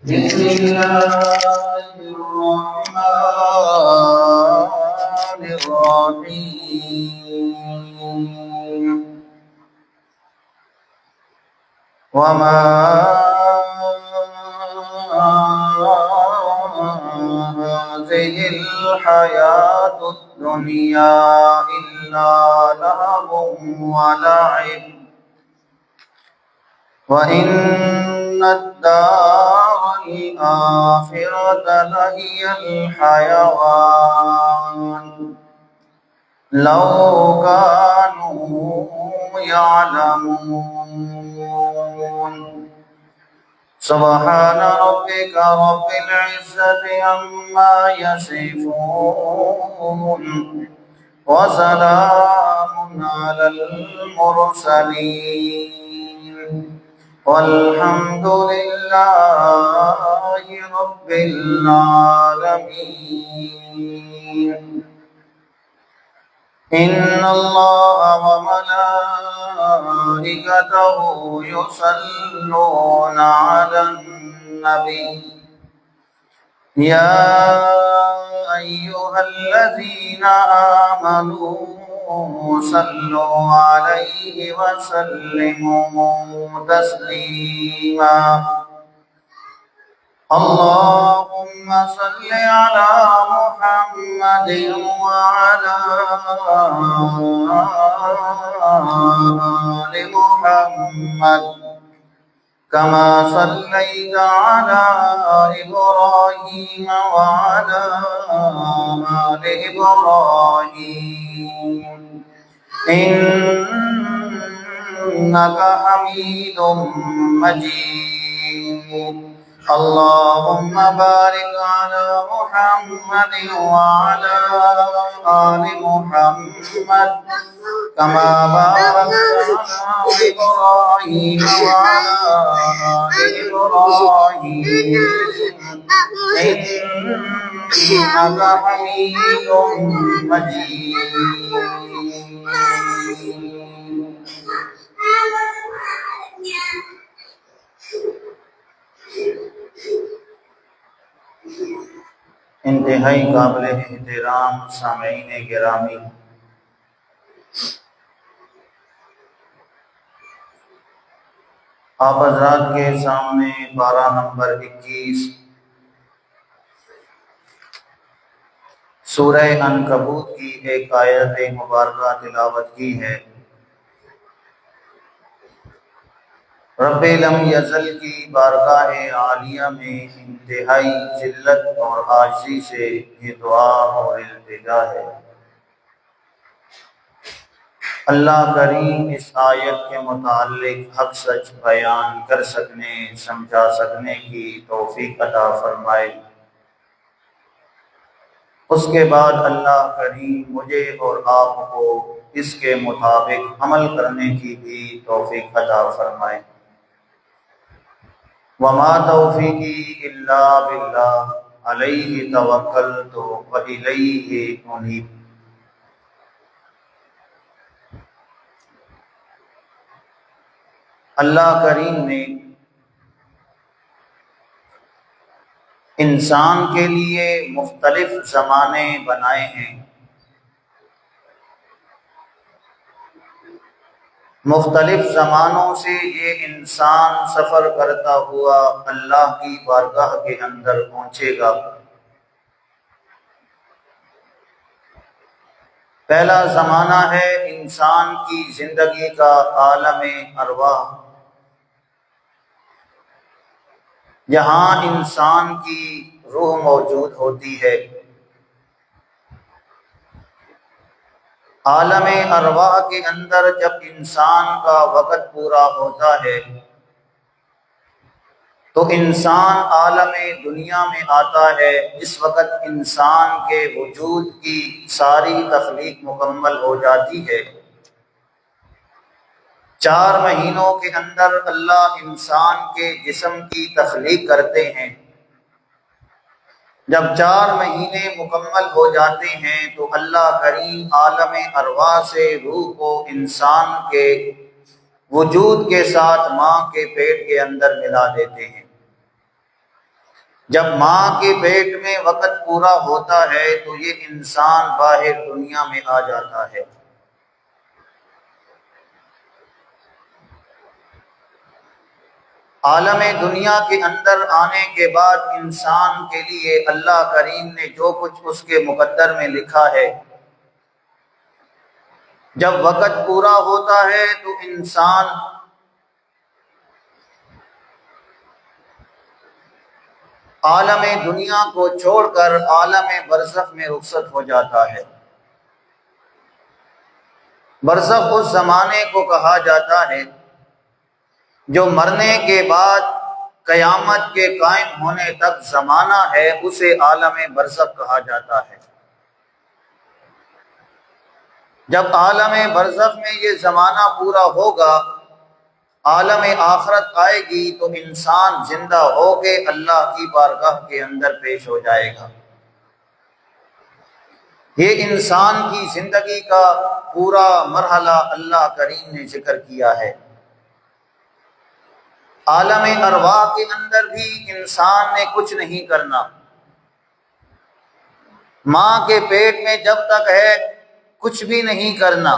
بسم الله الرحمن الرحيم وما هذه الحياة الدنيا إلا لهو ولعب وإن الدار الآخرة لهي الحيوان لو كانوا يعلمون سبحان ربك رب العزة عما يصفون وسلام على المرسلين والحمد لله رب العالمين إن الله وملائكته يصلون على النبي يا أيها الذين آمنوا صلوا عليه وسلموا تسليما اللهم صل على محمد وعلى آل محمد كما صليت على إبراهيم وعلى آل إبراهيم إنك حميد مجيد اللهم بارك على محمد وعلى آل محمد كما باركت على إبراهيم وعلى آل إبراهيم إنك حميد مجيد انتہائی قابل احترام سامعین گرامی، آپ حضرات کے سامنے پارہ نمبر 21 سورہ عنکبوت کی ایک آیت مبارکہ تلاوت کی ہے۔ رب لم یزل کی بارگاہ عالیہ میں انتہائی ذلت اور عاجزی سے یہ دعا اور التجا ہے۔ اللہ کریم اس آیت کے متعلق حق سچ بیان کر سکنے، سمجھا سکنے کی توفیق عطا فرمائے۔ اس کے بعد اللہ کریم مجھے اور آپ کو اس کے مطابق عمل کرنے کی بھی توفیق عطا فرمائے۔ وما توفیقی الا باللہ علیہ توکلت والیہ انیب۔ اللہ کریم نے انسان کے لیے مختلف زمانے بنائے ہیں، مختلف زمانوں سے یہ انسان سفر کرتا ہوا اللہ کی بارگاہ کے اندر پہنچے گا۔ پہلا زمانہ ہے انسان کی زندگی کا عالم ارواح، جہاں انسان کی روح موجود ہوتی ہے۔ عالم ارواح کے اندر جب انسان کا وقت پورا ہوتا ہے تو انسان عالم دنیا میں آتا ہے۔ اس وقت انسان کے وجود کی ساری تخلیق مکمل ہو جاتی ہے۔ 4 مہینوں کے اندر اللہ انسان کے جسم کی تخلیق کرتے ہیں۔ جب 4 مہینے مکمل ہو جاتے ہیں تو اللہ کریم عالم ارواح سے روح کو انسان کے وجود کے ساتھ ماں کے پیٹ کے اندر ملا دیتے ہیں۔ جب ماں کے پیٹ میں وقت پورا ہوتا ہے تو یہ انسان باہر دنیا میں آ جاتا ہے۔ عالم دنیا کے اندر آنے کے بعد انسان کے لیے اللہ کریم نے جو کچھ اس کے مقدر میں لکھا ہے، جب وقت پورا ہوتا ہے تو انسان عالم دنیا کو چھوڑ کر عالم برزخ میں رخصت ہو جاتا ہے۔ برزخ اس زمانے کو کہا جاتا ہے جو مرنے کے بعد قیامت کے قائم ہونے تک زمانہ ہے، اسے عالم برزخ کہا جاتا ہے۔ جب عالم برزخ میں یہ زمانہ پورا ہوگا، عالم آخرت آئے گی تو انسان زندہ ہو کے اللہ کی بارگاہ کے اندر پیش ہو جائے گا۔ یہ انسان کی زندگی کا پورا مرحلہ اللہ کریم نے ذکر کیا ہے۔ عالم ارواح کے اندر بھی انسان نے کچھ نہیں کرنا۔ ماں کے پیٹ میں جب تک ہے کچھ بھی نہیں کرنا،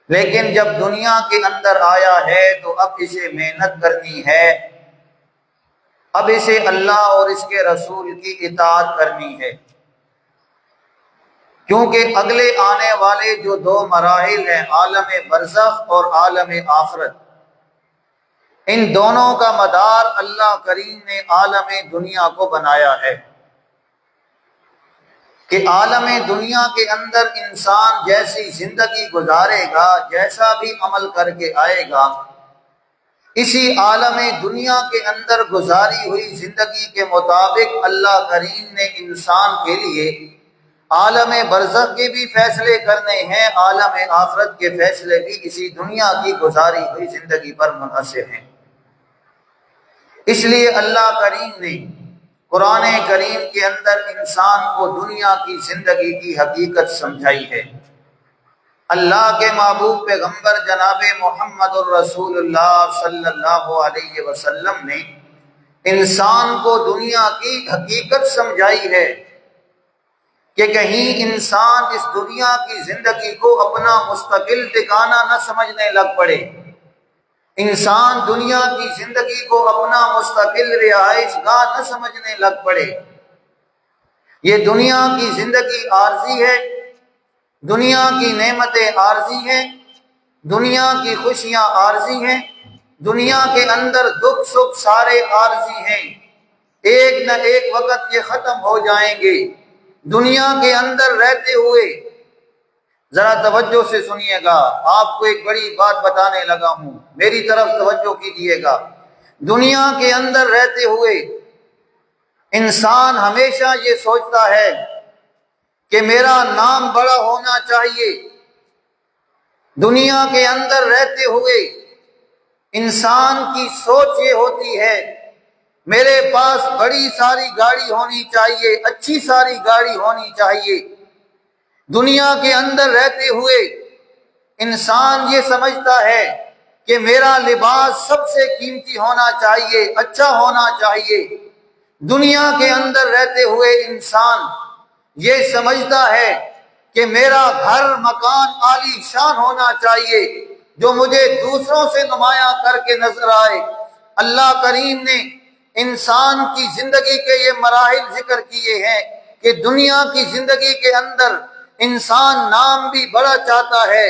لیکن جب دنیا کے اندر آیا ہے تو اب اسے محنت کرنی ہے، اب اسے اللہ اور اس کے رسول کی اطاعت کرنی ہے، کیونکہ اگلے آنے والے جو دو مراحل ہیں، عالم برزخ اور عالم آخرت، ان دونوں کا مدار اللہ کریم نے عالم دنیا کو بنایا ہے کہ عالم دنیا کے اندر انسان جیسی زندگی گزارے گا، جیسا بھی عمل کر کے آئے گا، اسی عالم دنیا کے اندر گزاری ہوئی زندگی کے مطابق اللہ کریم نے انسان کے لیے عالم برزخ کے بھی فیصلے کرنے ہیں، عالم آخرت کے فیصلے بھی اسی دنیا کی گزاری ہوئی زندگی پر منحصر ہیں۔ اس لیے اللہ کریم نے قرآن کریم کے اندر انسان کو دنیا کی زندگی کی حقیقت سمجھائی ہے۔ اللہ کے محبوب پیغمبر جناب محمد الرسول اللہ صلی اللہ علیہ وسلم نے انسان کو دنیا کی حقیقت سمجھائی ہے کہ کہیں انسان اس دنیا کی زندگی کو اپنا مستقل ٹھکانہ نہ سمجھنے لگ پڑے، انسان دنیا کی زندگی کو اپنا مستقل رہائش گاہ نہ سمجھنے لگ پڑے۔ یہ دنیا کی زندگی عارضی ہے، دنیا کی نعمتیں عارضی ہیں، دنیا کی خوشیاں عارضی ہیں، دنیا کے اندر دکھ سکھ سارے عارضی ہیں، ایک نہ ایک وقت یہ ختم ہو جائیں گے۔ دنیا کے اندر رہتے ہوئے ذرا توجہ سے سنیے گا، آپ کو ایک بڑی بات بتانے لگا ہوں، میری طرف توجہ کیجیے گا۔ دنیا کے اندر رہتے ہوئے انسان ہمیشہ یہ سوچتا ہے کہ میرا نام بڑا ہونا چاہیے۔ دنیا کے اندر رہتے ہوئے انسان کی سوچ یہ ہوتی ہے میرے پاس بڑی ساری گاڑی ہونی چاہیے، اچھی ساری گاڑی ہونی چاہیے۔ دنیا کے اندر رہتے ہوئے انسان یہ سمجھتا ہے کہ میرا لباس سب سے قیمتی ہونا چاہیے، اچھا ہونا چاہیے۔ دنیا کے اندر رہتے ہوئے انسان یہ سمجھتا ہے کہ میرا گھر مکان عالی شان ہونا چاہیے جو مجھے دوسروں سے نمایاں کر کے نظر آئے۔ اللہ کریم نے انسان کی زندگی کے یہ مراحل ذکر کیے ہیں کہ دنیا کی زندگی کے اندر انسان نام بھی بڑا چاہتا ہے،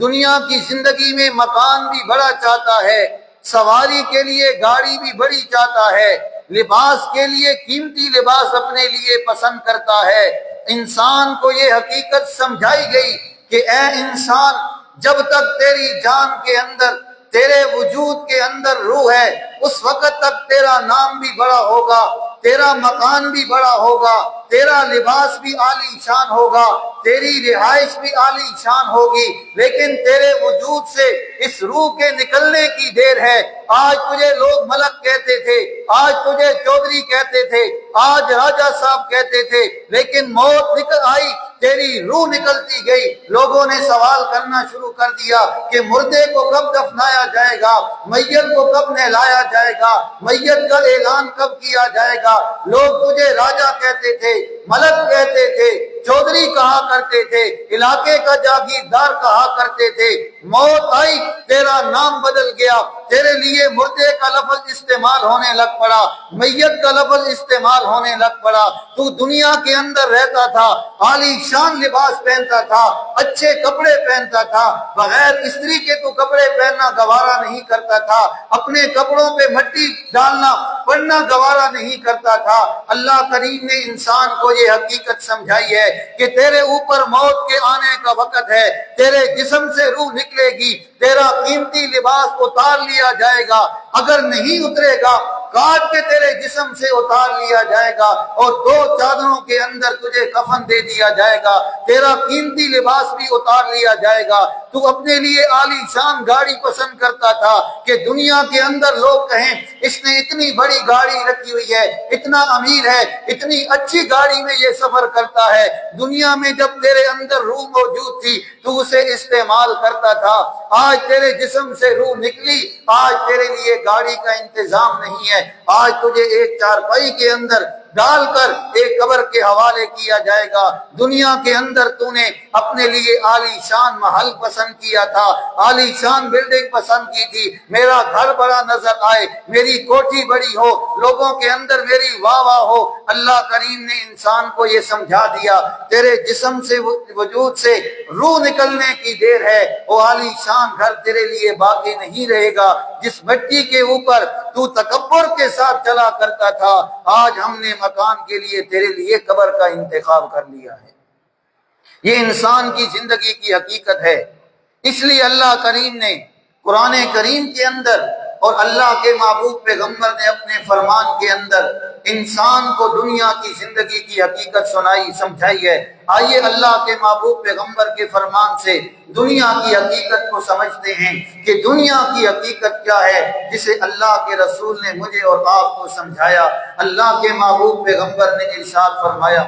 دنیا کی زندگی میں مکان بھی بڑا چاہتا ہے، سواری کے لیے گاڑی بھی بڑی چاہتا ہے، لباس کے لیے قیمتی لباس اپنے لیے پسند کرتا ہے۔ انسان کو یہ حقیقت سمجھائی گئی کہ اے انسان، جب تک تیری جان کے اندر، تیرے وجود کے اندر روح ہے، اس وقت تک تیرا نام بھی بڑا ہوگا، تیرا مکان بھی بڑا ہوگا، تیرا لباس بھی عالی شان ہوگا، تیری رہائش بھی عالی شان ہوگی، لیکن تیرے وجود سے اس روح کے نکلنے کی دیر ہے، آج تجھے لوگ ملک کہتے تھے، آج تجھے چودھری کہتے تھے، آج راجہ صاحب کہتے تھے، لیکن موت نکل آئی، تیری روح نکلتی گئی، لوگوں نے سوال کرنا شروع کر دیا کہ مردے کو کب دفنایا جائے گا، میت کو کب نہلایا جائے گا، میت کا اعلان کب کیا جائے گا۔ لوگ تجھے راجہ کہتے تھے، ملک کہتے تھے، چودھری کہا کرتے تھے، علاقے کا جاگیردار کہا کرتے تھے۔ موت آئی، تیرا نام بدل گیا، تیرے لیے مردے کا لفظ استعمال ہونے لگ پڑا، میت کا لفظ استعمال ہونے لگ پڑا۔ تو دنیا کے اندر رہتا تھا، عالی شان لباس پہنتا تھا، اچھے کپڑے پہنتا تھا، بغیر استری کے تو کپڑے پہننا گوارا نہیں کرتا تھا، اپنے کپڑوں پہ مٹی ڈالنا پڑنا گوارا نہیں کرتا تھا۔ اللہ کریم نے انسان کو یہ حقیقت سمجھائی ہے کہ تیرے اوپر موت کے آنے کا وقت ہے، تیرے جسم سے روح نکلے گی، تیرا قیمتی لباس اتار لیا جائے گا، اگر نہیں اترے گا کاٹ کے تیرے جسم سے اتار لیا جائے گا اور 2 چادروں کے اندر تجھے کفن دے دیا جائے گا، تیرا قیمتی لباس بھی اتار لیا جائے گا۔ تو اپنے لیے عالی شان گاڑی پسند کرتا تھا کہ دنیا کے اندر لوگ کہیں اس نے اتنی بڑی گاڑی رکھی ہوئی ہے، اتنا امیر ہے، اتنی اچھی گاڑی میں یہ سفر کرتا ہے۔ دنیا میں جب تیرے اندر روح موجود تھی تو اسے استعمال کرتا تھا، آج تیرے جسم سے روح نکلی، آج تیرے لیے گاڑی کا انتظام نہیں ہے، آج تجھے ایک چارپائی کے اندر ڈال کر ایک قبر کے حوالے کیا جائے گا۔ دنیا کے اندر تو نے اپنے لیے عالی شان محل پسند کیا تھا، عالی شان بلڈنگ پسند کی تھی، میرا گھر بڑا نظر آئے، میری کوٹھی بڑی ہو، لوگوں کے اندر میری واہ واہ ہو۔ اللہ کریم نے انسان کو یہ سمجھا دیا تیرے جسم سے وجود سے روح نکلنے کی دیر ہے، وہ عالی شان گھر تیرے لیے باقی نہیں رہے گا۔ جس مٹی کے اوپر تو تکبر کے ساتھ چلا کرتا تھا، آج ہم نے مکان کے لیے تیرے لیے قبر کا انتخاب کر لیا ہے۔ یہ انسان کی زندگی کی حقیقت ہے۔ اس لیے اللہ کریم نے قرآن کریم کے اندر اور اللہ کے محبوب پیغمبر نے اپنے فرمان کے اندر انسان کو دنیا کی زندگی کی حقیقت سنائی، سمجھائی ہے۔ آئیے اللہ کے محبوب پیغمبر کے فرمان سے دنیا کی حقیقت کو سمجھتے ہیں کہ دنیا کی حقیقت کیا ہے، جسے اللہ کے رسول نے مجھے اور آپ کو سمجھایا۔ اللہ کے محبوب پیغمبر نے ارشاد فرمایا،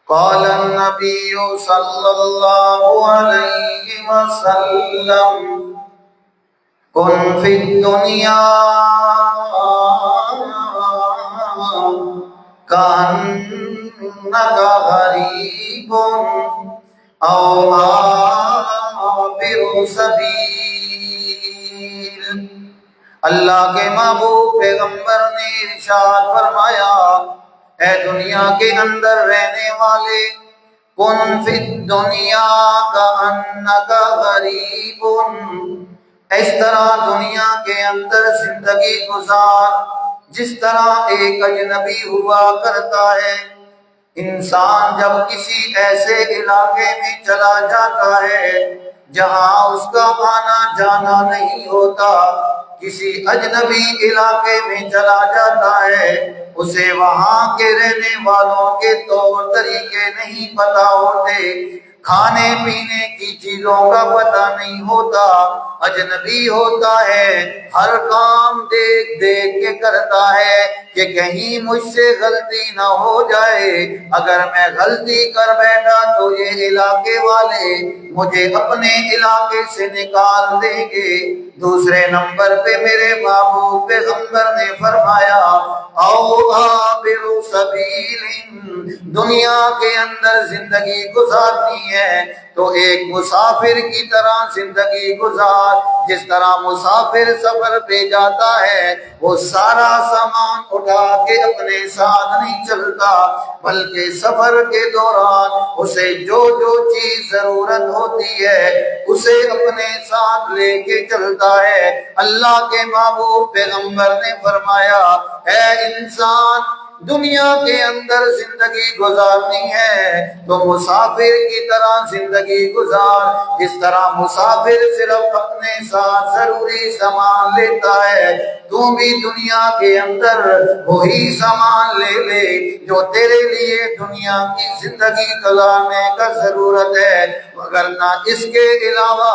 قال النبی صلی اللہ علیہ وسلم کن فی الدنیا کأنک غریب او عابر سبیل۔ اللہ کے محبوب پیغمبر نے ارشاد فرمایا، اے دنیا کے اندر رہنے والے، کن فی الدنیا کأنک غریب، اس طرح دنیا کے اندر زندگی گزار جس طرح ایک اجنبی ہوا کرتا ہے۔ انسان جب کسی ایسے علاقے میں چلا جاتا ہے جہاں اس کا آنا جانا نہیں ہوتا، کسی اجنبی علاقے میں چلا جاتا ہے، اسے وہاں کے رہنے والوں کے طور طریقے نہیں پتا ہوتے، کھانے پینے کی چیزوں کا پتہ نہیں ہوتا، اجنبی ہوتا ہے، ہر کام دیکھ دیکھ کے کرتا ہے کہ کہیں مجھ سے غلطی نہ ہو جائے، اگر میں غلطی کر بیٹھا تو یہ علاقے والے مجھے اپنے علاقے سے نکال دیں گے۔ دوسرے نمبر پہ میرے محبوب پیغمبر نے فرمایا، او عابر سبیل، دنیا کے اندر زندگی گزارنی ہے تو ایک مسافر کی طرح زندگی گزار۔ جس طرح مسافر سفر پہ جاتا ہے، وہ سارا سامان اٹھا کے اپنے ساتھ نہیں چلتا، بلکہ سفر کے دوران اسے جو جو چیز ضرورت ہوتی ہے اسے اپنے ساتھ لے کے چلتا ہے۔ اللہ کے محبوب پیغمبر نے فرمایا، اے انسان، دنیا کے اندر زندگی گزارنی ہے تو مسافر کی طرح زندگی گزار۔ جس طرح مسافر صرف اپنے ساتھ ضروری سامان لیتا ہے، تو بھی دنیا کے اندر وہی سامان لے لے جو تیرے لیے دنیا کی زندگی گزارنے کا ضرورت ہے۔ وگرنہ اس کے علاوہ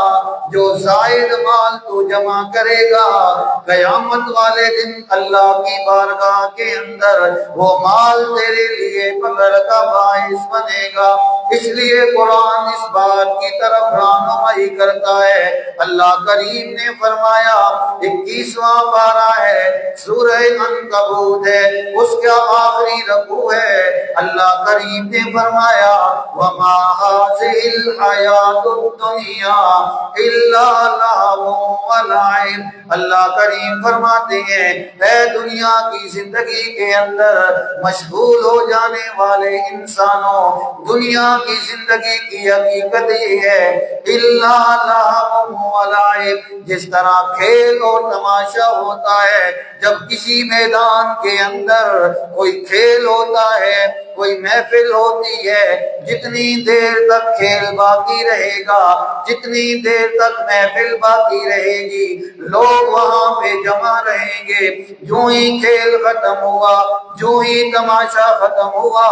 جو زائد مال تو جمع کرے گا قیامت والے دن اللہ کی بارگاہ کے اندر وہ مال تیرے لیے پکڑ کا باعث بنے گا۔ اس لیے قرآن اس بات کی طرف رہنمائی کرتا ہے۔ اللہ کریم نے فرمایا 21واں پارہ ہے، سورہ عنکبوت ہے، اس کا آخری رکوع ہے۔ اللہ کریم نے فرمایا وَمَا هَٰذِهِ الْحَيَاةُ الدُّنْيَا إِلَّا لَهْوٌ وَلَعِبٌ۔ اللہ کریم فرماتے ہیں اے دنیا کی زندگی کے اندر مشغول ہو جانے والے انسانوں، دنیا کی زندگی کی حقیقت یہ ہے الا لہو ولعب، جس طرح کھیل اور تماشا ہوتا ہے۔ جب کسی میدان کے اندر کوئی کھیل ہوتا ہے، کوئی محفل ہوتی ہے، جتنی دیر تک کھیل باقی رہے گا، جتنی دیر تک محفل باقی رہے گی، لوگ وہاں پہ جمع رہیں گے۔ جو ہی کھیل ختم ہوا، جو ہی تماشا ختم ہوا،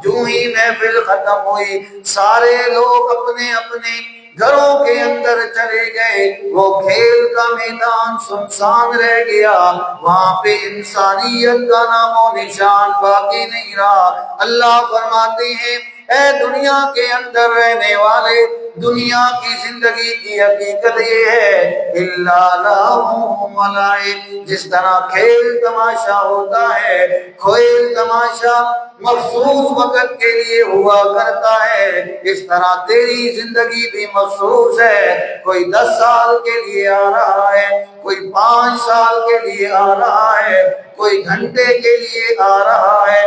جو ہی محفل ختم ہوئی، سارے لوگ اپنے اپنے گھروں کے اندر چلے گئے۔ وہ کھیل کا میدان سنسان رہ گیا، وہاں پہ انسانیت کا نام و نشان باقی نہیں رہا۔ اللہ فرماتے ہیں اے دنیا کے اندر رہنے والے، دنیا کی زندگی کی حقیقت یہ ہے الا لہو ولعب، جس طرح کھیل تماشا ہوتا ہے، کھیل تماشا مخصوص وقت کے لیے ہوا کرتا ہے، اس طرح تیری زندگی بھی مخصوص ہے۔ کوئی 10 سال کے لیے آ رہا ہے، کوئی 5 سال کے لیے آ رہا ہے، کوئی گھنٹے کے لیے آ رہا ہے،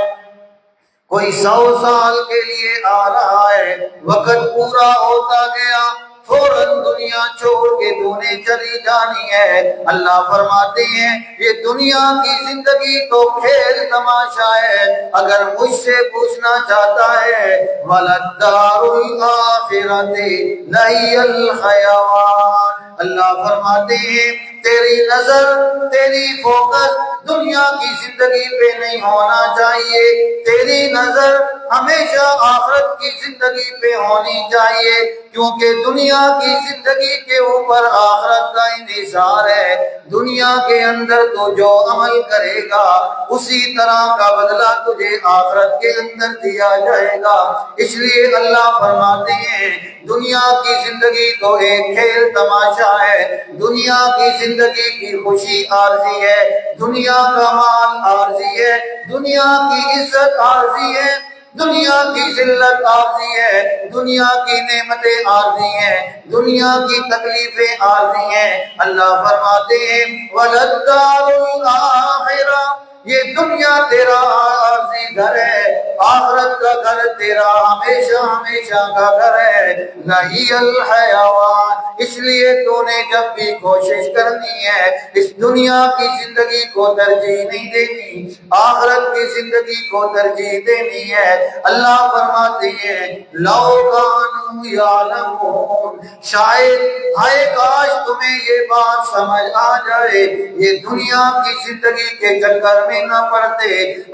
کوئی 100 سال کے لیے آ رہا ہے۔ وقت پورا ہوتا گیا، فوراً دنیا چھوڑ کے تو نے چلی جانی ہے۔ اللہ فرماتے ہیں یہ دنیا کی زندگی تو کھیل تماشا ہے، اگر مجھ سے پوچھنا چاہتا ہے وَلَلدَّارُ الْآخِرَةِ لَهِيَ الْحَيَوَانُ، اللہ فرماتے ہیں تیری نظر، تیری فوکس دنیا کی زندگی پہ نہیں ہونا چاہیے، تیری نظر ہمیشہ آخرت کی زندگی پہ ہونی چاہیے، کیونکہ دنیا کی زندگی کے اوپر آخرت کا انحصار ہے۔ دنیا کے اندر تو جو عمل کرے گا اسی طرح کا بدلہ تجھے آخرت کے اندر دیا جائے گا۔ اس لیے اللہ فرماتے ہیں دنیا کی زندگی تو ایک کھیل تماشا ہے، دنیا کی زندگی کی خوشی عارضی ہے، دنیا کا مال عارضی ہے، دنیا کی عزت عارضی ہے، دنیا کی ذلت عارضی ہے، دنیا کی نعمتیں عارضی ہیں، دنیا کی تکلیفیں عارضی ہیں۔ اللہ فرماتے ہیں وَلَلدَّارُ الْآخِرَةُ، یہ دنیا تیرا عارضی گھر ہے، آخرت کا گھر تیرا ہمیشہ ہمیشہ کا گھر ہے۔ لَهِيَ الْحَيَوَانُ، اس لیے تو نے جب بھی کوشش کرنی ہے اس دنیا کی زندگی کو ترجیح نہیں دینی، آخرت کی زندگی کو ترجیح دینی ہے۔ اللہ فرماتے ہیں لَوْ كَانُوا يَعْلَمُونَ، شاید ہائے کاش تمہیں یہ بات سمجھ آ جائے، یہ دنیا کی زندگی کے چکر میں نہ پڑتے،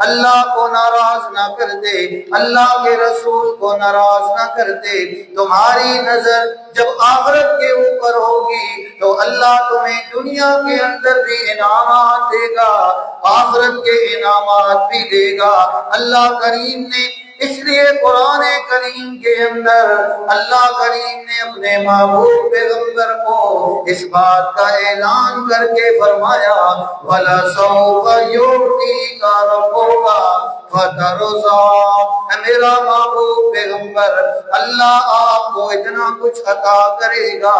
اللہ کو ناراض نہ کرتے، اللہ کے رسول کو ناراض نہ کرتے۔ تمہاری نظر جب آخرت کے اوپر ہوگی تو اللہ تمہیں دنیا کے اندر بھی انعامات دے گا، آخرت کے انعامات بھی دے گا۔ اللہ کریم نے اس لیے قرآن کریم کے اندر اللہ کریم نے اپنے محبوب پیغمبر کو اس بات کا اعلان کر کے فرمایا وَلَسَوْفَ يُعْطِيكَ رَبُّكَ فَتَرْضَىٰ، اے میرا محبوب پیغمبر اللہ آپ کو اتنا کچھ عطا کرے گا،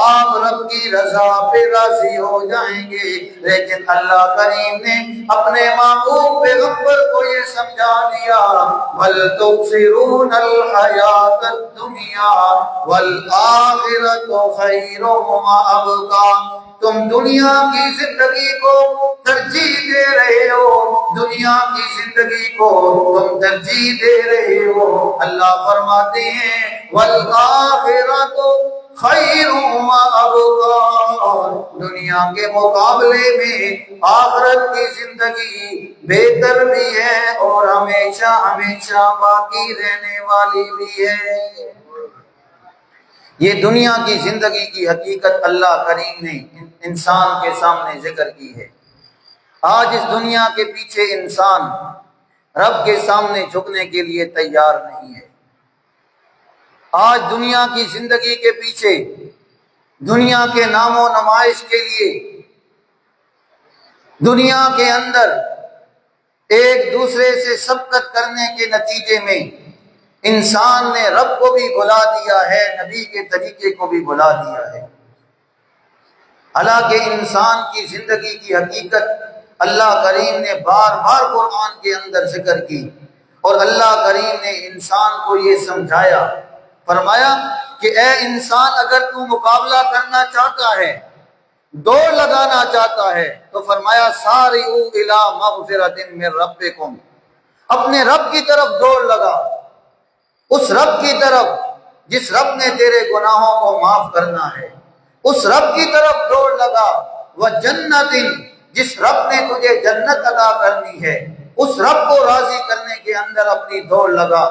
آپ رب کی رضا پہ راضی ہو جائیں گے۔ لیکن اللہ کریم نے اپنے محبوب پیغمبر کو یہ سمجھا دیا بل تؤثرون الحیات الدنیا والآخرۃ خیر وابقیٰ، تم دنیا کی زندگی کو ترجیح دے رہے ہو، دنیا کی زندگی کو تم ترجیح دے رہے ہو۔ اللہ فرماتے ہیں والآخرۃ خیر وابقیٰ، دنیا کے مقابلے میں آخرت کی زندگی بہتر بھی ہے اور ہمیشہ ہمیشہ باقی رہنے والی بھی ہے۔ یہ دنیا کی زندگی کی حقیقت اللہ کریم نے انسان کے سامنے ذکر کی ہے۔ آج اس دنیا کے پیچھے انسان رب کے سامنے جھکنے کے لیے تیار نہیں ہے۔ آج دنیا کی زندگی کے پیچھے دنیا کے نام و نمائش کے لیے دنیا کے اندر ایک دوسرے سے سبقت کرنے کے نتیجے میں انسان نے رب کو بھی بھلا دیا ہے، نبی کے طریقے کو بھی بھلا دیا ہے۔ حالانکہ انسان کی زندگی کی حقیقت اللہ کریم نے بار بار قرآن کے اندر ذکر کی، اور اللہ کریم نے انسان کو یہ سمجھایا، فرمایا کہ اے انسان اگر تو مقابلہ کرنا چاہتا ہے، دوڑ لگانا چاہتا ہے، تو فرمایا سارعوا الی مغفرۃ من ربکم، اپنے رب کی طرف دوڑ لگا، اس رب کی طرف جس رب نے تیرے گناہوں کو معاف کرنا ہے، اس رب کی طرف دوڑ لگا، وجنت، جس رب نے تجھے جنت عطا کرنی ہے، اس رب کو راضی کرنے کے اندر اپنی دوڑ لگا۔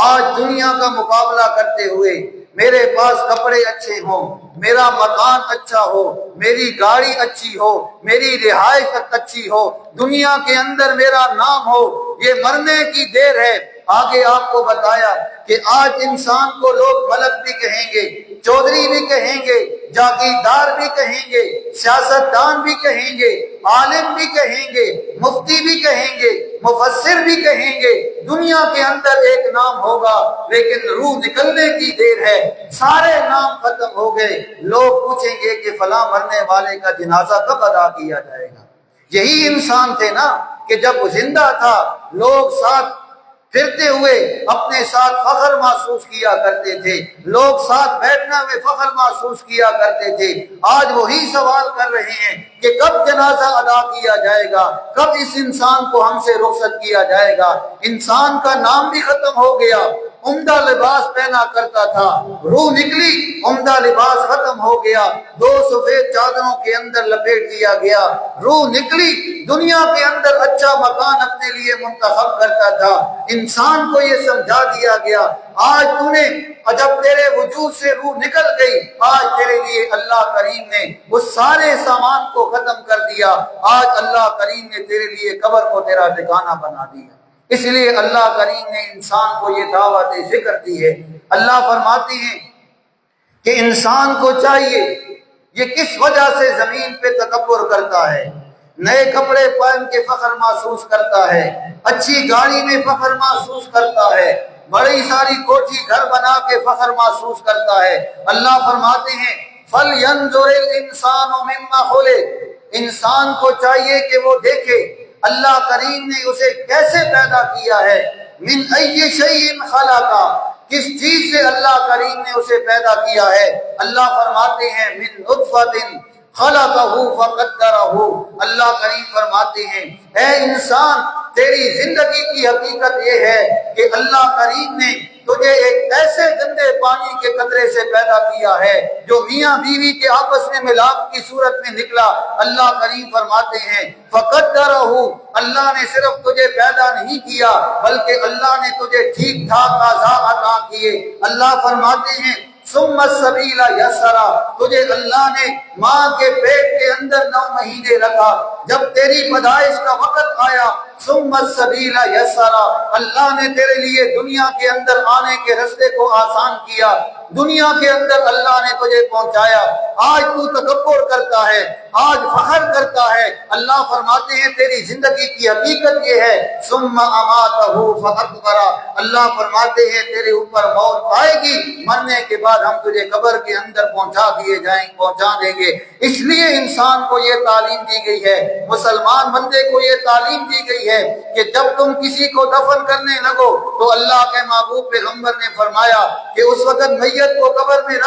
آج دنیا کا مقابلہ کرتے ہوئے میرے پاس کپڑے اچھے ہوں، میرا مکان اچھا ہو، میری گاڑی اچھی ہو، میری رہائش اچھی ہو، دنیا کے اندر میرا نام ہو، یہ مرنے کی دیر ہے۔ آگے آپ کو بتایا کہ آج انسان کو لوگ ملک بھی کہیں گے، چودھری بھی کہیں گے، جاگیردار بھی کہیں گے، سیاستدان بھی کہیں گے، عالم بھی کہیں گے، مفتی بھی کہیں گے، مفسر بھی کہیں گے، دنیا کے اندر ایک نام ہوگا، لیکن روح نکلنے کی دیر ہے، سارے نام ختم ہو گئے۔ لوگ پوچھیں گے کہ فلاں مرنے والے کا جنازہ کب ادا کیا جائے گا؟ یہی انسان تھے نا کہ جب وہ زندہ تھا لوگ ساتھ پھرتے ہوئے اپنے ساتھ فخر محسوس کیا کرتے تھے، لوگ ساتھ بیٹھنے میں فخر محسوس کیا کرتے تھے۔ آج وہی سوال کر رہے ہیں کہ کب جنازہ ادا کیا جائے گا، کب اس انسان کو ہم سے رخصت کیا جائے گا۔ انسان کا نام بھی ختم ہو گیا، عمدہ لباس پہنا کرتا تھا، روح نکلی، عمدہ لباس ختم ہو گیا، دو سفید چادروں کے اندر لپیٹ دیا گیا، روح نکلی، دنیا کے اندر اچھا مکان اپنے لیے منتخب کرتا تھا۔ انسان کو یہ سمجھا دیا گیا آج تو نے جب تیرے وجود سے روح نکل گئی، آج تیرے لیے اللہ کریم نے اس سارے سامان کو ختم کر دیا، آج اللہ کریم نے تیرے لیے قبر کو تیرا ٹھکانہ بنا دیا۔ اس لیے اللہ کریم نے انسان کو یہ دعوت ذکر دی ہے۔ اللہ فرماتے ہیں کہ انسان کو چاہیے، یہ کس وجہ سے زمین پہ تکبر کرتا ہے، نئے کپڑے پہن کے فخر محسوس کرتا ہے، اچھی گاڑی میں فخر محسوس کرتا ہے، بڑی ساری کوٹھی گھر بنا کے فخر محسوس کرتا ہے۔ اللہ فرماتے ہیں فَلْيَنْظُرِ الْإِنسَانُ مِمَّا خُلِقَ، انسان کو چاہیے کہ وہ دیکھے اللہ کریم نے اسے کیسے پیدا کیا ہے، من ای شیء خلق، کس چیز سے اللہ کریم نے اسے پیدا کیا ہے۔ اللہ فرماتے ہیں من نطفۃ خلقہ فقدرہ، اللہ کریم فرماتے ہیں اے انسان تیری زندگی کی حقیقت یہ ہے کہ اللہ کریم نے تجھے ایک ایسے گندے پانی کے قطرے سے پیدا کیا ہے جو میاں بیوی کے آپس میں ملاپ کی صورت میں نکلا۔ اللہ کریم فرماتے ہیں فقدرہ، اللہ نے صرف تجھے پیدا نہیں کیا بلکہ اللہ نے تجھے ٹھیک ٹھاک اعضاء عطا کیے۔ اللہ فرماتے ہیں ثم السبیل یسرا، تجھے اللہ نے ماں کے پیٹ کے اندر 9 مہینے رکھا، جب تیری پیدائش کا وقت آیا ثم السبیل یسرا، اللہ نے تیرے لیے دنیا کے اندر آنے کے راستے کو آسان کیا، دنیا کے اندر اللہ نے تجھے پہنچایا۔ آج تو تکبر کرتا ہے، آج فخر کرتا ہے، اللہ فرماتے ہیں تیری زندگی کی حقیقت یہ ہے ثم اماتہ فاقبرہ، اللہ فرماتے ہیں تیرے اوپر موت آئے گی، مرنے کے بعد ہم تجھے قبر کے اندر پہنچا دیں گے۔ اس لیے انسان کو یہ تعلیم دی گئی ہے، مسلمان بندے کو یہ تعلیم دی گئی ہے کہ جب تم کسی کو دفن کرنے لگو تو اللہ کے محبوب پیغمبر نے فرمایا کہ اس وقت میت کو قبر میں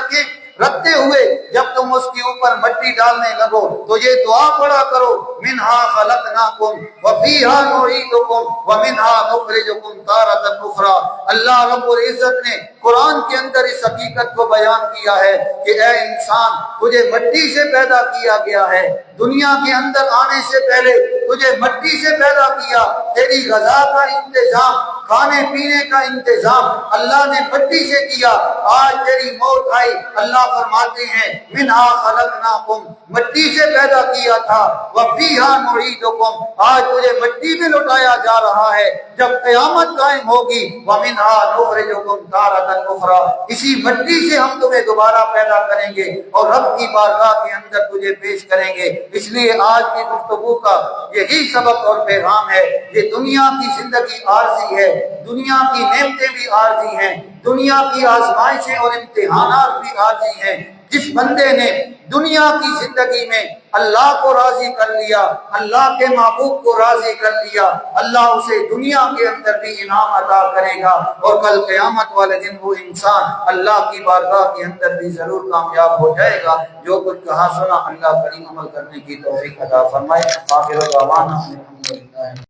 رکھتے ہوئے جب تم اس کے اوپر مٹی ڈالنے لگو تو یہ دعا پڑھا کرو منہا خلقناکم وفیہا نعیدکم ومنہا نخرجکم تارۃ اخری، اللہ رب العزت نے قرآن کے اندر اس حقیقت کو بیان کیا ہے کہ اے انسان تجھے مٹی سے پیدا کیا گیا ہے، دنیا کے اندر آنے سے پہلے تجھے مٹی سے پیدا کیا، تیری غذا کا انتظام، کھانے پینے کا انتظام اللہ نے مٹی سے کیا۔ آج تیری موت آئی، اللہ فرماتے ہیں منہا خلقناکم، مٹی سے پیدا کیا تھا، وفیہا نعیدکم، آج تجھے مٹی میں لوٹایا جا رہا ہے، جب قیامت قائم ہوگی ومنہا نخرجکم تارۃ اخری، اسی مٹی سے ہم تمہیں دوبارہ پیدا کریں گے اور رب کی بارگاہ کے اندر تجھے پیش کریں گے۔ اس لیے آج کی گفتگو کا یہی سبق اور پیغام ہے کہ دنیا کی زندگی عارضی ہے، دنیا کی نعمتیں بھی عارضی ہیں، دنیا کی آزمائشیں اور امتحانات بھی عارضی ہیں۔ جس بندے نے دنیا کی زندگی میں اللہ کو راضی کر لیا، اللہ کے محبوب کو راضی کر لیا، اللہ اسے دنیا کے اندر بھی انعام عطا کرے گا، اور کل قیامت والے دن وہ انسان اللہ کی بارگاہ کے اندر بھی ضرور کامیاب ہو جائے گا۔ جو کچھ کہا سنا اللہ کریم عمل کرنے کی توفیق عطا فرمائے۔ آخر دعوانا الحمدللہ۔